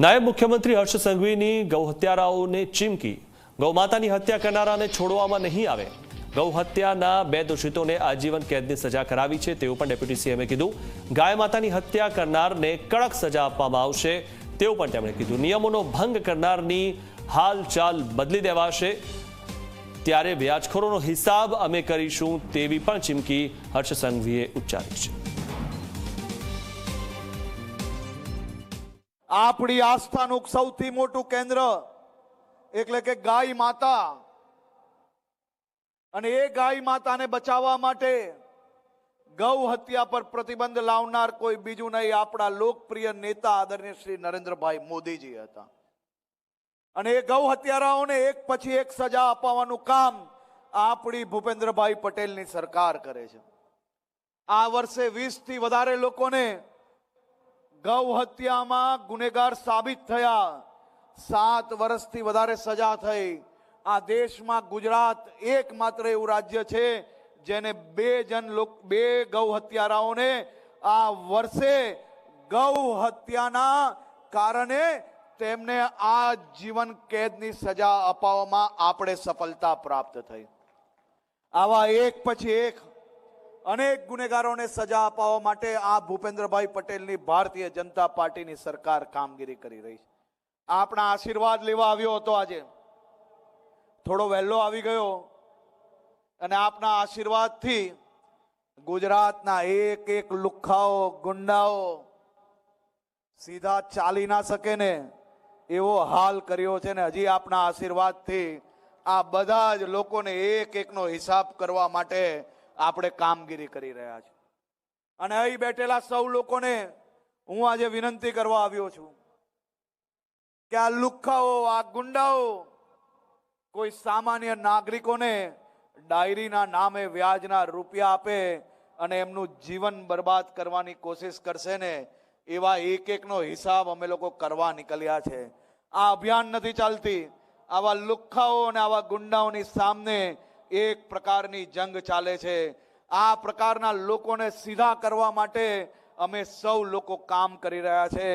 નાયબ મુખ્યમંત્રી હર્ષ સંઘવીની ગૌહત્યારાઓને ચીમકી। ગૌમાતાની હત્યા કરનારાને છોડવામાં નહીં આવે। ગૌહત્યાના 2 દોષિતોને આજીવન કેદની સજા કરાવી છે તેવું પણ ડેપ્યુટી સીએમએ કીધું। ગાય માતાની હત્યા કરનારને કડક સજા આપવામાં આવશે તેવું પણ તેમણે કીધું। નિયમોનો ભંગ કરનારની હાલચાલ બદલી દેવાશે, ત્યારે વ્યાજખોરોનો હિસાબ અમે કરીશું તેવી પણ ચીમકી હર્ષ સંઘવીએ ઉચ્ચારી છે। આપણી આસ્થાનું સૌથી મોટું કેન્દ્ર એટલે કે ગાય માતા, અને એ ગાય માતાને બચાવવા માટે ગૌ હત્યા પર પ્રતિબંધ લાવનાર કોઈ બીજું નહીં, આપણા લોકપ્રિય નેતા આદરણીય શ્રી નરેન્દ્રભાઈ મોદીજી હતા। અને એ ગૌ હત્યારાઓને એક પછી એક સજા અપાવવાનું કામ આપણી ભૂપેન્દ્રભાઈ પટેલની સરકાર કરે છે। આ વર્ષે 20 થી વધારે લોકોને ગૌ હત્યામાં ગુનેગાર સાબિત થયા। 7 વર્ષથી વધારે સજા થઈ। આ દેશમાં ગુજરાત એકમાત્ર એવું રાજ્ય છે જેને 2 ગૌ હત્યારાઓને આ વર્ષે ગૌ હત્યાના કારણે તેમને આજીવન કેદની સજા અપાવવામાં આપણે સફળતા પ્રાપ્ત થઈ। આવા એક પછી એક અનેક ગુનેગારોને સજા અપાવવા માટે આ ભૂપેન્દ્રભાઈ પટેલની ભારતીય જનતા પાર્ટીની સરકાર કામગીરી કરી રહી છે। આપણા આશીર્વાદ લેવા આવ્યો હતો, આજે થોડો વહેલો આવી ગયો, અને આપના આશીર્વાદથી ગુજરાતના એક લુખ્ખાઓ, ગુંડાઓ સીધા ચાલી ના શકે ને એવો હાલ કર્યો છે। ને હજી આપના આશીર્વાદથી આ બધા જ લોકોને એકનો હિસાબ કરવા માટે આપણે કામગીરી કરી રહ્યા છીએ। અને અહીં બેઠેલા સૌ લોકોને હું આજે વિનંતી કરવા આવ્યો છું કે આ લુખ્ખાઓ, આ ગુંડાઓ કોઈ સામાન્ય નાગરિકોને ડાયરીના નામે વ્યાજના રૂપિયા આપે અને એમનું જીવન બરબાદ કરવાની કોશિશ કરશે ને, એવા એકનો હિસાબ અમે લોકો કરવા નીકળ્યા છે। આ અભિયાન નથી ચાલતી, આવા લુખ્ખાઓ અને આવા ગુંડાઓની સામે એક પ્રકારની જંગ ચાલે છે। આ પ્રકારના લોકોને સીધા કરવા માટે અમે સૌ લોકો કામ કરી રહ્યા છે।